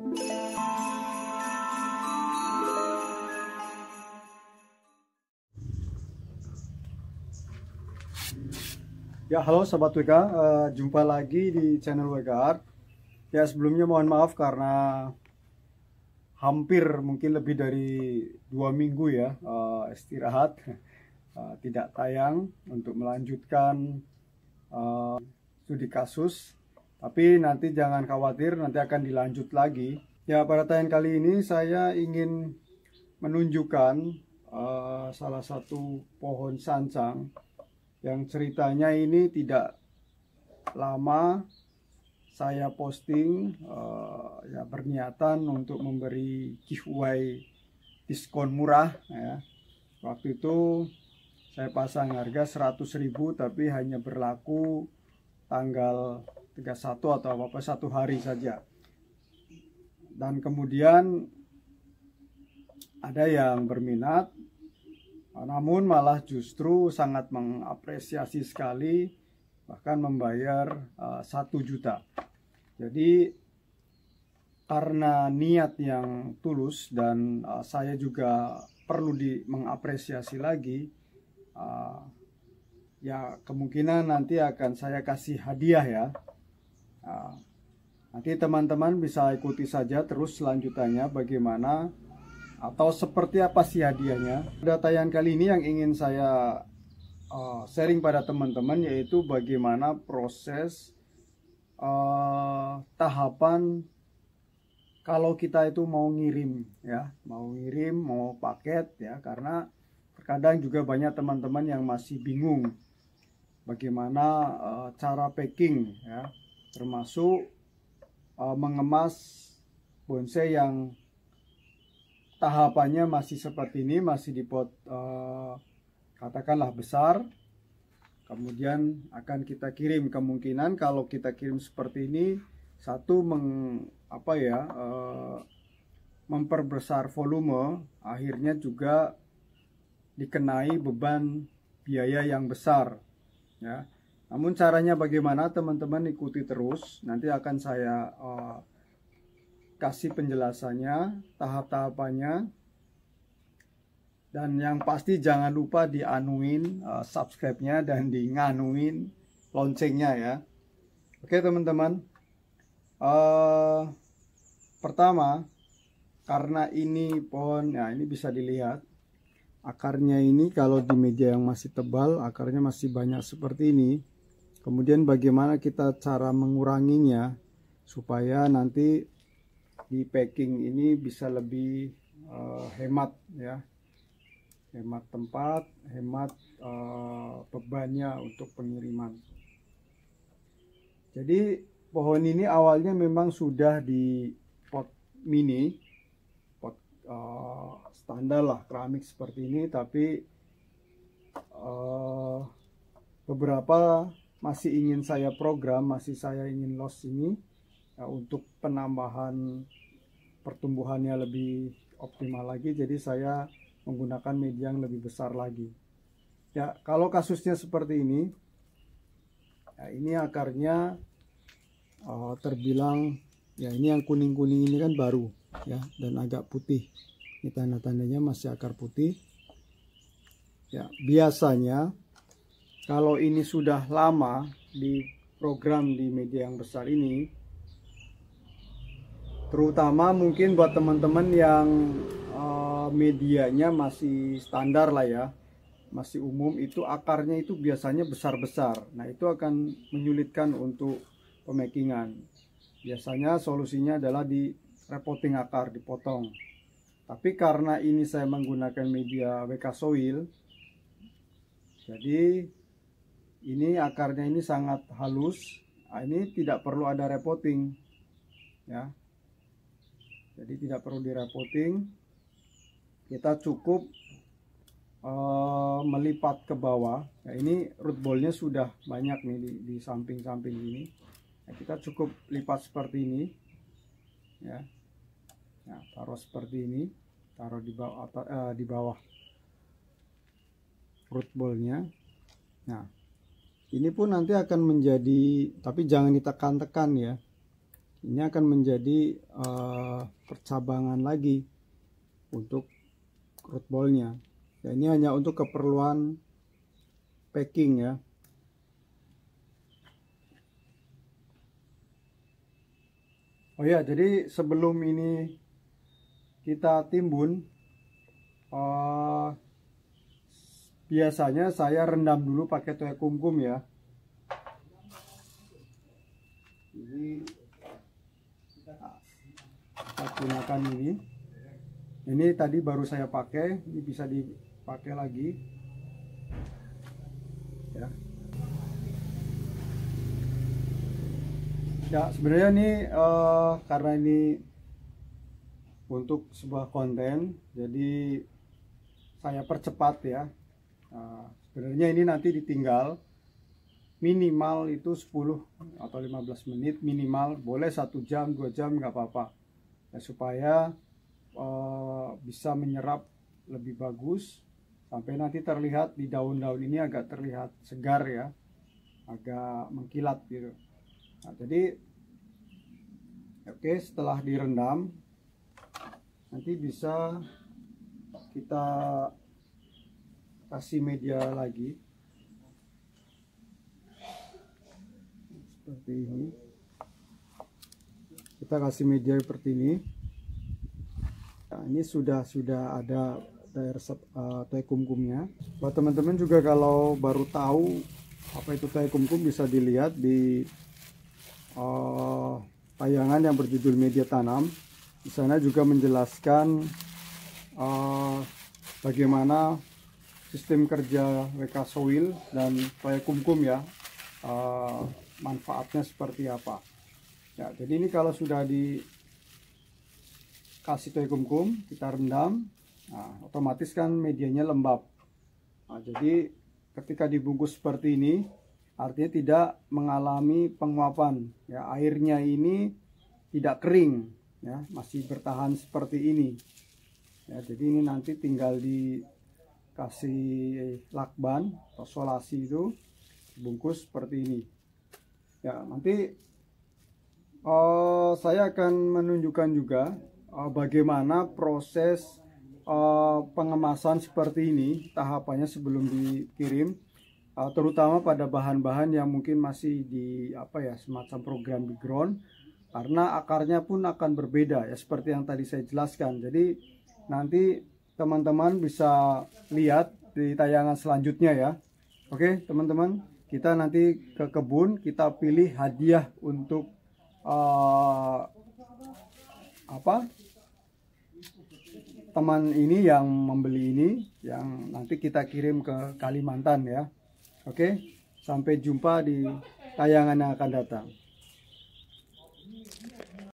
Ya, halo Sobat WK, jumpa lagi di channel WK Art. Ya, sebelumnya mohon maaf karena hampir mungkin lebih dari 2 minggu ya istirahat, tidak tayang untuk melanjutkan studi kasus. Tapi nanti jangan khawatir, nanti akan dilanjut lagi. Ya, pada tayangan kali ini saya ingin menunjukkan salah satu pohon sancang yang ceritanya ini tidak lama saya posting, ya berniatan untuk memberi giveaway diskon murah ya. Waktu itu saya pasang harga 100.000 tapi hanya berlaku tanggal 31 atau apa satu hari saja. Dan kemudian ada yang berminat, namun malah justru sangat mengapresiasi sekali, bahkan membayar 1 juta. Jadi karena niat yang tulus dan saya juga perlu mengapresiasi lagi, ya kemungkinan nanti akan saya kasih hadiah ya. Nanti teman-teman bisa ikuti saja terus selanjutannya bagaimana atau seperti apa sih hadiahnya. Pada tayangan kali ini yang ingin saya sharing pada teman-teman yaitu bagaimana proses tahapan kalau kita itu mau ngirim ya, mau paket ya, karena terkadang juga banyak teman-teman yang masih bingung bagaimana cara packing ya, termasuk mengemas bonsai yang tahapannya masih seperti ini, masih di pot katakanlah besar, kemudian akan kita kirim. Kemungkinan kalau kita kirim seperti ini, satu memperbesar volume, akhirnya juga dikenai beban biaya yang besar ya. Namun caranya bagaimana, teman-teman ikuti terus, nanti akan saya kasih penjelasannya, tahap-tahapannya, dan yang pasti jangan lupa dianuin subscribe-nya dan nganuin loncengnya ya. Oke teman-teman, pertama, karena ini pohon, ya ini bisa dilihat akarnya ini, kalau di media yang masih tebal akarnya masih banyak seperti ini. Kemudian bagaimana kita cara menguranginya supaya nanti di packing ini bisa lebih hemat ya, hemat tempat, hemat bebannya untuk pengiriman. Jadi pohon ini awalnya memang sudah di pot mini, pot standar lah, keramik seperti ini, tapi beberapa masih ingin saya program, saya ingin los ini ya, untuk penambahan pertumbuhannya lebih optimal lagi, jadi saya menggunakan media yang lebih besar lagi ya. Kalau kasusnya seperti ini ya, ini akarnya terbilang ya, ini yang kuning-kuning ini kan baru ya, dan agak putih, ini tanda-tandanya masih akar putih ya. Biasanya kalau ini sudah lama di program di media yang besar ini, terutama mungkin buat teman-teman yang medianya masih standar lah ya, masih umum, itu akarnya itu biasanya besar-besar. Nah itu akan menyulitkan untuk pemakingan. Biasanya solusinya adalah di repotting akar, dipotong. Tapi karena ini saya menggunakan media WK Soil, jadi ini akarnya ini sangat halus. Nah, ini tidak perlu ada repotting ya. Jadi tidak perlu direpotting, kita cukup melipat ke bawah. Nah, ini root ballnya sudah banyak nih di samping-samping ini. Nah, kita cukup lipat seperti ini ya. Nah, taruh seperti ini, taruh di bawah root ballnya. Nah ini pun nanti akan menjadi, tapi jangan ditekan-tekan ya. ini akan menjadi percabangan lagi untuk root ballnya. Ya, ini hanya untuk keperluan packing ya. Oh ya, jadi sebelum ini kita timbun, biasanya saya rendam dulu pakai toya kumkum ya. Jadi kita gunakan ini. Ini tadi baru saya pakai, ini bisa dipakai lagi. Ya. Ya, sebenarnya ini karena ini untuk sebuah konten, jadi saya percepat ya. Sebenarnya ini nanti ditinggal minimal itu 10 atau 15 menit minimal, boleh 1 jam 2 jam nggak apa-apa ya, supaya bisa menyerap lebih bagus sampai nanti terlihat di daun-daun ini agak terlihat segar ya, agak mengkilat gitu. Nah, jadi oke, setelah direndam nanti bisa kita kasih media lagi seperti ini. Kita kasih media seperti ini. Nah, ini sudah ada toya kumkumnya. Buat teman-teman juga kalau baru tahu apa itu toya kumkum, bisa dilihat di tayangan yang berjudul Media Tanam. Di sana juga menjelaskan bagaimana sistem kerja WK Soil dan toya kumkum ya, manfaatnya seperti apa. Ya, jadi ini kalau sudah dikasih toya kumkum, kita rendam, nah, otomatis kan medianya lembab. Nah, jadi ketika dibungkus seperti ini, artinya tidak mengalami penguapan ya, airnya ini tidak kering ya, masih bertahan seperti ini ya. Jadi ini nanti tinggal dikasih lakban atau solasi, itu bungkus seperti ini ya. Nanti saya akan menunjukkan juga bagaimana proses pengemasan seperti ini, tahapannya sebelum dikirim, terutama pada bahan-bahan yang mungkin masih di semacam program background, karena akarnya pun akan berbeda ya, seperti yang tadi saya jelaskan. Jadi nanti teman-teman bisa lihat di tayangan selanjutnya ya. Oke teman-teman, kita nanti ke kebun, kita pilih hadiah untuk teman ini yang membeli ini, yang nanti kita kirim ke Kalimantan ya. Oke, sampai jumpa di tayangan yang akan datang.